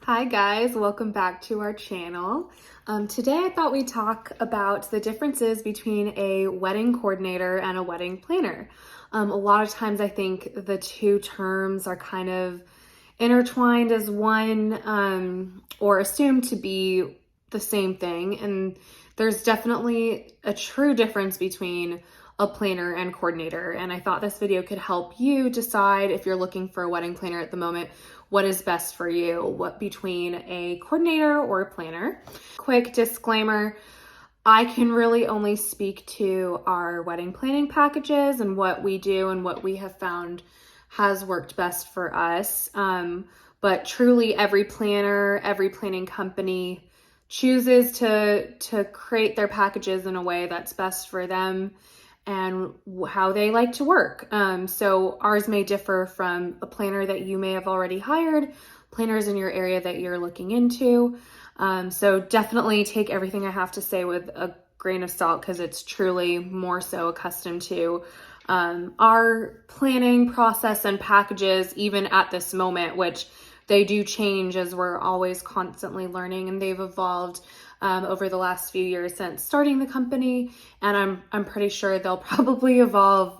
Hi guys, welcome back to our channel. Today I thought we'd talk about the differences between a wedding coordinator and a wedding planner. A lot of times I think the two terms are kind of intertwined as one or assumed to be the same thing, and there's definitely a true difference between a planner and coordinator, and I thought this video could help you decide if you're looking for a wedding planner at the moment, what is best for you, what between a coordinator or a planner. Quick disclaimer, I can really only speak to our wedding planning packages and what we do and what we have found has worked best for us. But truly every planner, every planning company chooses to create their packages in a way that's best for them and how they like to work. So ours may differ from a planner that you may have already hired, planners in your area that you're looking into. So definitely take everything I have to say with a grain of salt because it's truly more so accustomed to our planning process and packages even at this moment, which they do change as we're always constantly learning, and they've evolved over the last few years since starting the company, and I'm pretty sure they'll probably evolve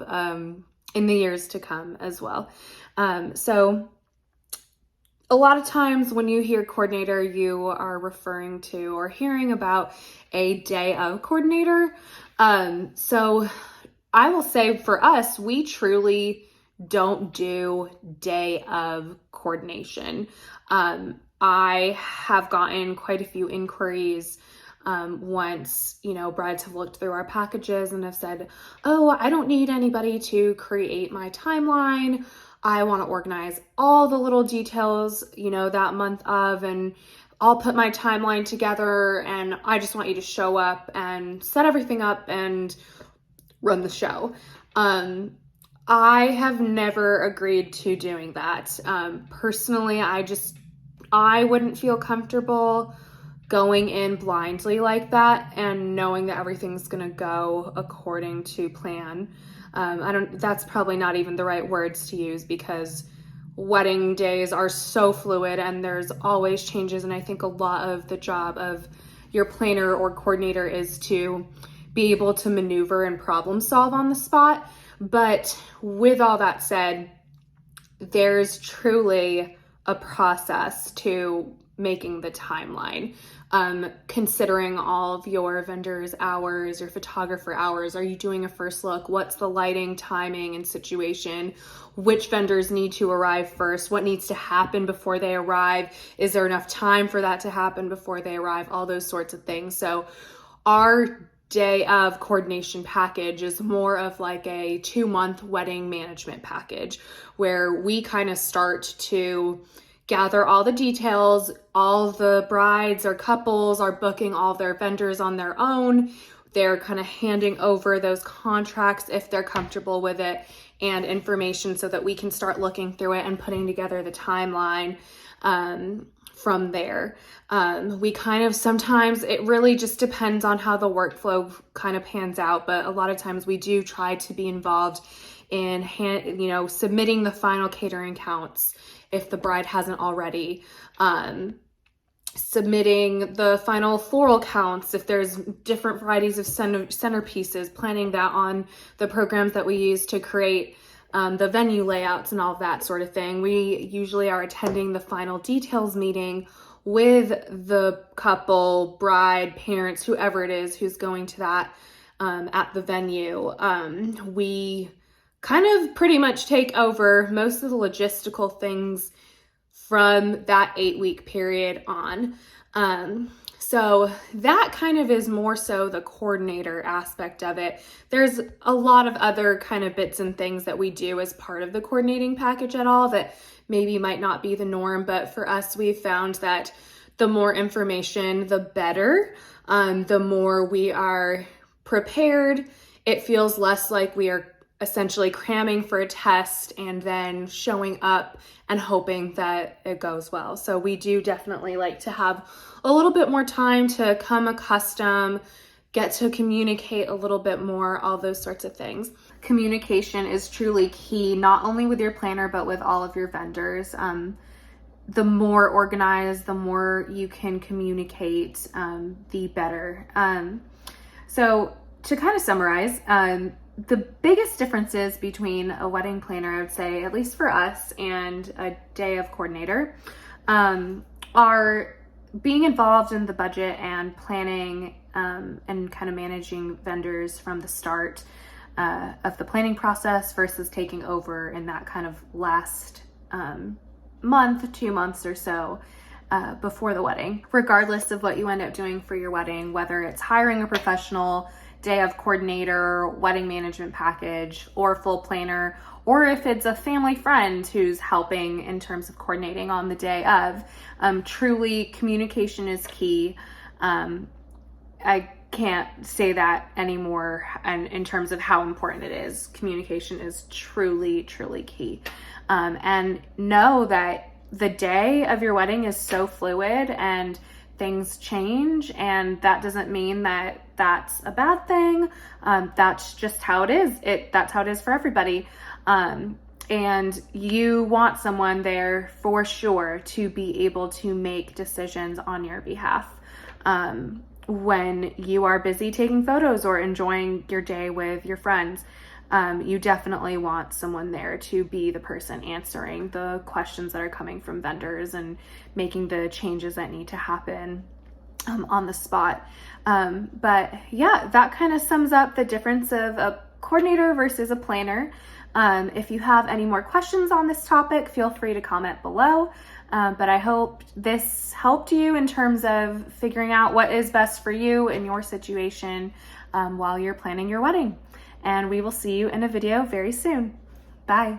in the years to come as well. So a lot of times when you hear coordinator, you are referring to or hearing about a day of coordinator. So I will say for us, we truly don't do day of coordination. I have gotten quite a few inquiries once, brides have looked through our packages and have said, oh, I don't need anybody to create my timeline. I want to organize all the little details, that month of, and I'll put my timeline together and I just want you to show up and set everything up and run the show. I have never agreed to doing that. Personally, I wouldn't feel comfortable going in blindly like that and knowing that everything's gonna go according to plan. That's probably not even the right words to use because wedding days are so fluid and there's always changes. And I think a lot of the job of your planner or coordinator is to be able to maneuver and problem solve on the spot. But with all that said, there's truly a process to making the timeline. Considering all of your vendors' hours, your photographer hours, are you doing a first look? What's the lighting, timing, and situation? Which vendors need to arrive first? What needs to happen before they arrive? Is there enough time for that to happen before they arrive? All those sorts of things. So our day of coordination package is more of like a 2-month wedding management package where we kind of start to gather all the details. All the brides or couples are booking all their vendors on their own. They're kind of handing over those contracts if they're comfortable with it and information so that we can start looking through it and putting together the timeline from there. We kind of sometimes, it really just depends on how the workflow kind of pans out, but a lot of times we do try to be involved in submitting the final catering counts if the bride hasn't already, submitting the final floral counts if there's different varieties of centerpieces, planning that on the programs that we use to create the venue layouts and all of that sort of thing. We usually are attending the final details meeting with the couple, bride, parents, whoever it is who's going to that at the venue. We kind of pretty much take over most of the logistical things from that 8-week period on. So that kind of is more so the coordinator aspect of it. There's a lot of other kind of bits and things that we do as part of the coordinating package at all that maybe might not be the norm, but for us, we've found that the more information, the better. The more we are prepared, it feels less like we are essentially cramming for a test and then showing up and hoping that it goes well. So we do definitely like to have a little bit more time to come accustomed, get to communicate a little bit more, all those sorts of things. Communication is truly key, not only with your planner, but with all of your vendors. the more organized, the more you can communicate, the better. So to kind of summarize, the biggest differences between a wedding planner, I would say, at least for us, and a day of coordinator, are being involved in the budget and planning, and kind of managing vendors from the start of the planning process versus taking over in that kind of last month, 2 months or so before the wedding. Regardless of what you end up doing for your wedding, whether it's hiring a professional, day of coordinator, wedding management package, or full planner, or if it's a family friend who's helping in terms of coordinating on the day of, truly communication is key. I can't say that anymore, and in terms of how important it is. Communication is truly, truly key. And know that the day of your wedding is so fluid and things change, and that doesn't mean that that's a bad thing. That's just how it is. That's how it is for everybody. And you want someone there for sure to be able to make decisions on your behalf. When you are busy taking photos or enjoying your day with your friends, you definitely want someone there to be the person answering the questions that are coming from vendors and making the changes that need to happen on the spot. But yeah, that kind of sums up the difference of a coordinator versus a planner. If you have any more questions on this topic, feel free to comment below. But I hope this helped you in terms of figuring out what is best for you in your situation while you're planning your wedding. And we will see you in a video very soon. Bye.